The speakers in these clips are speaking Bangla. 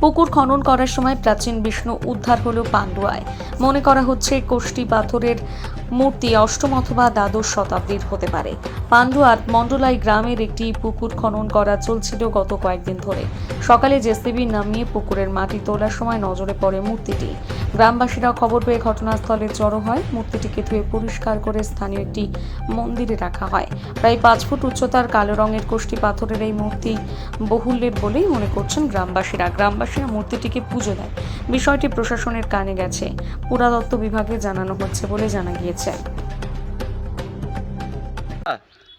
পুকুর খনন করার সময় প্রাচীন বিষ্ণু উদ্ধার হলো পান্ডুয়ায়। মনে করা হচ্ছে কোষ্টি পাথরের মূর্তি অষ্টম অথবা দ্বাদশ শতাব্দীর হতে পারে। পান্ডুয়ার মন্ডলাই গ্রামের একটি পুকুর খনন করা চলছিল গত কয়েকদিন ধরে। সকালে জেসিবি নামিয়ে পুকুরের মাটি তোলার সময় নজরে পড়ে মূর্তিটি। গ্রামবাসীরা খবর পেয়ে ঘটনাস্থলে জড়ো হয়। মূর্তিটিকে ধুয়ে পরিষ্কার করে স্থানীয় একটি মন্দিরে রাখা হয়। প্রায় 5 ফুট উচ্চতার কালো রঙের কোষ্টি পাথরের এই মূর্তি বহুল্যের বলেই মনে করছেন গ্রামবাসীরা মূর্তিটিকে পুজো দেয়। বিষয়টি প্রশাসনের কানে গেছে, পুরাতত্ত্ব বিভাগে জানানো হচ্ছে বলে জানা গিয়েছে।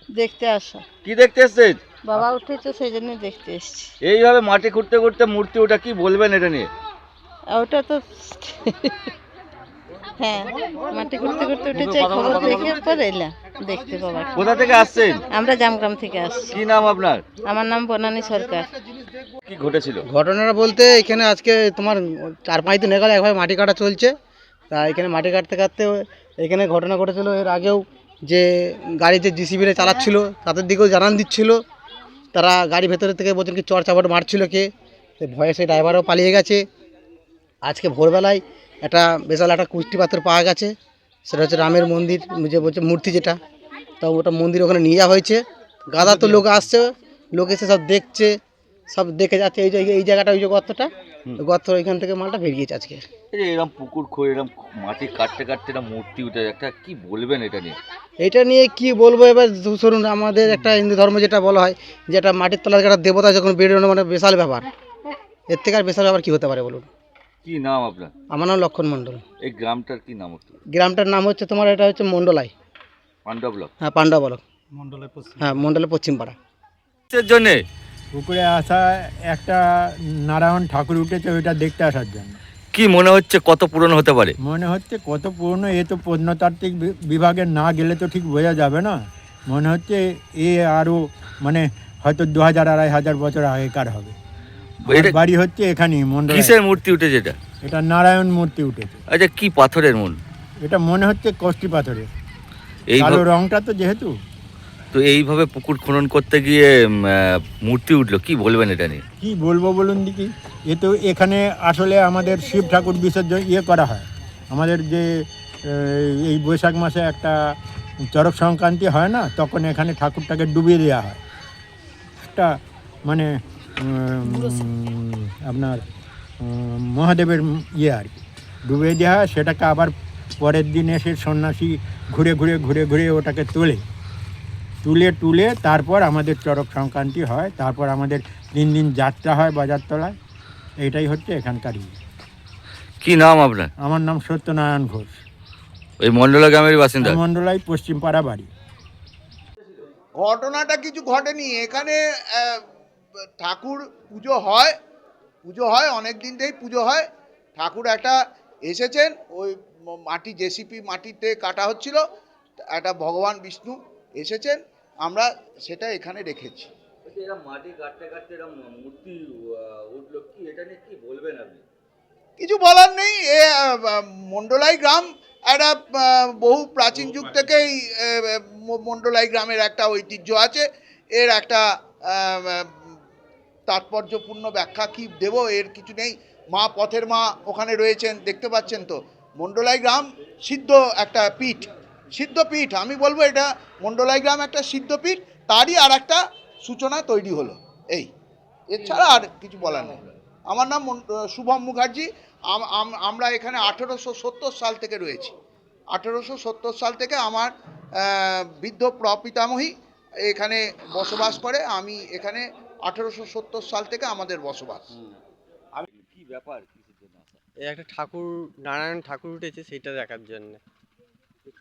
দেখতে আসা, কি দেখতে এসছেন? বাবা উঠেছে সেই জন্য দেখতে এসছি। এইভাবে মাটি খুঁড়তে খুঁড়তে মূর্তি ওটা, কি বলবেন এটা নিয়ে? ওটা তো হ্যাঁ, মাটি ঘুরতে ঘুরতে উঠেছে, খবর দেখে পর এলাম দেখতে বাবা। কোথা থেকে আসছেন? আমরা জামগ্রাম থেকে আসছি। কি নাম আপনার? আমার নাম বনানী সরকার। কি ঘটেছিল? ঘটনাটা বলতে এখানে আজকে তোমার 4-5 দিন এগাল একভাবে মাটি কাটা চলছে। তা এখানে মাটি কাটতে কাটতে এখানে ঘটনা ঘটেছিল এর আগেও, যে গাড়ি যে জিসিবিরে চালাচ্ছিল তাদের দিকেও জানান দিচ্ছিল। তারা গাড়ি ভেতরে থেকে বলছেন কি চড় চাপট মারছিল কে, সে ভয়ে সেই ড্রাইভারও পালিয়ে গেছে। আজকে ভোরবেলায় একটা বিশাল একটা কুষ্টি পাথর পাওয়া গেছে, সেটা হচ্ছে রামের মন্দির, যে বলছে মূর্তি যেটা, তা ওটা মন্দির ওখানে নিয়ে যাওয়া হয়েছে। গাদা তো লোক আসছে, লোক এসে সব দেখছে, সব দেখে যাচ্ছে। এই জায়গাটা, ওই যে গর্তটা, ওই গর্ত ওইখান থেকে মালটা বেরিয়েছে আজকে। এই যে এরকম পুকুর খুঁড়ে এরকম মাটি কাটতে কাটতে একটা মূর্তি উঠে একটা, কি বলবেন এটা নিয়ে? এটা নিয়ে কি বলবো, এবার ধরুন আমাদের একটা হিন্দু ধর্ম যেটা বলা হয়, যে একটা মাটির তলার একটা দেবতা যখন বেরোনো মানে বিশাল ব্যাপার। এর থেকে আর বিশাল ব্যাপার কী হতে পারে বলুন? কি নাম আপনার? আমার নাম লক্ষণ মণ্ডল। এই গ্রামটার কি নাম হচ্ছে? গ্রামটার নাম হচ্ছে তোমার, এটা হচ্ছে মণ্ডলাই। পান্ডা ব্লক? হ্যাঁ, পান্ডা ব্লক, হ্যাঁ, মণ্ডলের পশ্চিম পাড়া। কিসের জন্যে? পুকুরে আসা একটা নারায়ণ ঠাকুর উঠেছে, ওইটা দেখতে আসার জন্য। কি মনে হচ্ছে কত পুরনো হতে পারে? মনে হচ্ছে কত পুরনো, এ তো প্রত্নতাত্ত্বিক বিভাগে না গেলে তো ঠিক বোঝা যাবে না। মনে হচ্ছে এ আরও মানে হয়তো 2000-2500 বছর আগেকার হবে। এটা- বাড়ি হচ্ছে এখানেই মন্ডল। কিসের মূর্তি উঠেছে এটা? এটা নারায়ণ মূর্তি উঠেছে। আচ্ছা, কি পাথরের মূল? এটা মনে হচ্ছে কোষ্টি পাথরের, এই কালো রংটা তো যেহেতু। তো এইভাবে পুকুর খনন করতে গিয়ে মূর্তি উঠলো, কি বলবেন এটা নিয়ে? কি বলবো বলুন দেখি। এ তো এখানে আসলে আমাদের শিব ঠাকুর বিসর্জন করা হয়। আমাদের যে এই বৈশাখ মাসে একটা চড়ক সংক্রান্তি হয় না, তখন এখানে ঠাকুরটাকে ডুবিয়ে দেওয়া হয়। একটা মানে আপনার মহাদেবের আর কি ডুবিয়ে দেওয়া হয়। সেটাকে আবার পরের দিন এসে সন্ন্যাসী ঘুরে ঘুরে ঘুরে ঘুরে ওটাকে তুলে তারপর আমাদের চড়ক সংক্রান্তি হয়। তারপর আমাদের 3 দিন যাত্রা হয় বাজারতলায়। এইটাই হচ্ছে এখানকার ইয়ে। কি নাম আপনার? আমার নাম সত্যনারায়ণ ঘোষ, ওই মন্ডলা গ্রামের বাসিন্দা? মন্ডলাই পশ্চিম পাড়া বাড়ি। ঘটনাটা কিছু ঘটেনি এখানে। ঠাকুর পুজো হয় অনেক দিন থেকেই পুজো হয়। ঠাকুর একটা এসেছেন, ওই মাটি জেসিপি মাটিতে কাটা হচ্ছিল, একটা ভগবান বিষ্ণু এসেছেন, আমরা সেটা এখানে রেখেছি। মাটি কাটতে কাটতে মূর্তি উঠলো, কি এটা নিয়ে কি বলবেন আপনি? কিছু বলার নেই। মন্ডলাই গ্রাম একটা বহু প্রাচীন যুগ থেকেই মন্ডলাই গ্রামের একটা ঐতিহ্য আছে। এর একটা তাৎপর্যপূর্ণ ব্যাখ্যা কি দেব, এর কিছু নেই। মা পথের মা ওখানে রয়েছেন, দেখতে পাচ্ছেন তো। মন্ডলাই গ্রাম সিদ্ধপীঠ, আমি বলবো এটা মন্ডলাই গ্রাম একটা সিদ্ধপীঠ, তারই আর একটা সূচনা তৈরি হলো। এছাড়া আর কিছু বলার নেই। আমার নাম শুভম মুখার্জি। আমরা এখানে 1870 সাল থেকে রয়েছি। 1870 সাল থেকে আমার বৃদ্ধ প্রপিতামহী এখানে বসবাস করে। আমি এখানে 1870 সাল থেকে আমাদের বসবাস। কি ব্যাপার, কিসের জন্য আসা? এই একটা ঠাকুর, নারায়ণ ঠাকুর উঠেছে, সেইটা দেখার জন্য।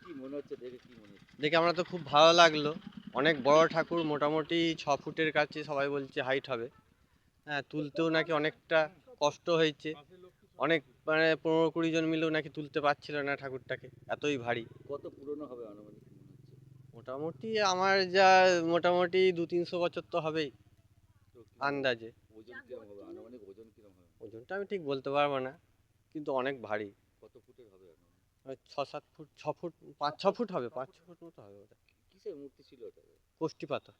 কি মনে হচ্ছে দেখে, কি মনে হচ্ছে? দেখে আমরা তো খুব ভালো লাগলো। অনেক বড় ঠাকুর, মোটামুটি 6 ফুটের কাছে সবাই বলছে হাইট হবে। হ্যাঁ, তুলতেও নাকি অনেকটা কষ্ট হয়েছে। অনেক মানে 15-20 জন মিলেও নাকি তুলতে পারছিল না ঠাকুরটাকে, এতই ভারী। কত পুরনো হবে আনুমানিক? মোটামুটি আমার যা মোটামুটি 200-300 বছর তো হবেই আন্দাজে। ওজন কিরকম হবে আনুমানিক? ওজন কিরকম হবে? ওজনটা আমি ঠিক বলতে পারবো না, কিন্তু অনেক ভারী। কত ফুটের হবে আনুমানিক? 6-7 ফুট, 6 ফুট, 5-6 ফুট হবে, 5-6 ফুট মতো হবে ওটা। কিসের মূর্তি ছিল ওটা? কোষ্ঠী পাথর,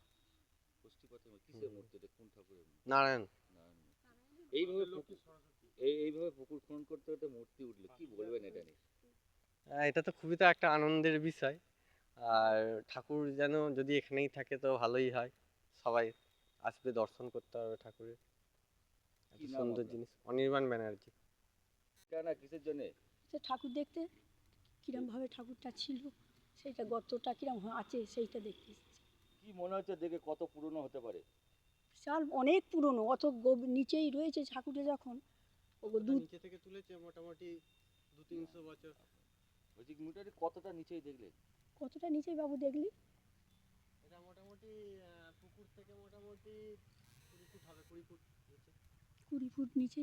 কিসের মূর্তি? এটা কোন ঠাকুরের? নারায়ণ। এইভাবে পুকুর খনন করতে করতে মূর্তি উঠলো, কি বলবেন এটা নিয়ে? এটা তো খুবই তো একটা আনন্দের বিষয়। আর ঠাকুর যেন যদি এখানেই থাকে তো ভালোই হয়, সবাই আসবে দর্শন করতে হবে ঠাকুরের। এত কি নাম সুন্দর আপনার? জিনিস। অনির্বাণ ব্যানার্জি। কেন, কিসের জন্য? যে ঠাকুর দেখতে কিরমভাবে ঠাকুরটা ছিল, সেইটা গর্তটা কিরম আছে সেইটা দেখতে এসেছি। কি মনে হচ্ছে দেখে কত পুরনো হতে পারে? বিশাল অনেক পুরনো, অত নিচেই রয়েছে ঠাকুরটা যখন দু নিচে থেকে তুলেছে মোটামুটি 200-300 বছর। বলছি মোটামুটি কতটা নিচেই দেখলেন? কতটা নিচেই বাবু দেখলি? এটা মোটামুটি পুকুর থেকে মোটামুটি 20 ফুট হবে, 20 ফুট নিচে। 20 ফুট নিচে।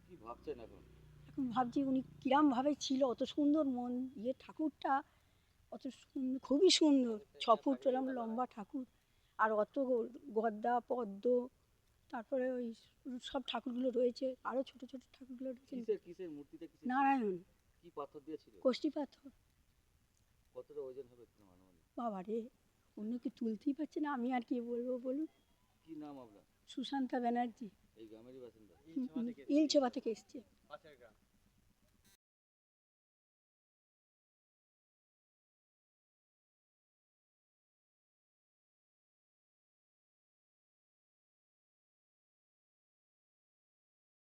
কি ভাবছেন এখন? এখন ভাবছি উনি কিরমভাবে ছিল, অত সুন্দর মন ঠাকুরটা, অত সুন্দর, খুবই সুন্দর, 6 ফুট এরকম লম্বা ঠাকুর, আর অত গদ্দা পদ্ম, তারপরে ওই সব ঠাকুরগুলো রয়েছে, আরও ছোট ছোট ঠাকুরগুলো রয়েছে। কিসের মূর্তিটা কিসের? নারায়ণ, কি পাথর দিয়ে ছিল? কষ্টি পাথর। কতটা ওজন হবে একটু আনুমানিক? বাবা রে, অন্য কি তুলতেই পারছে না, আমি আর কি বলবো বলুন। কি নাম আপনার? সুশান্তা ব্যানার্জি, এই গ্রামেরই বাসিন্দা? ইলছাবা থেকে ইলছবা থেকে এসছে। পাশের গ্রাম।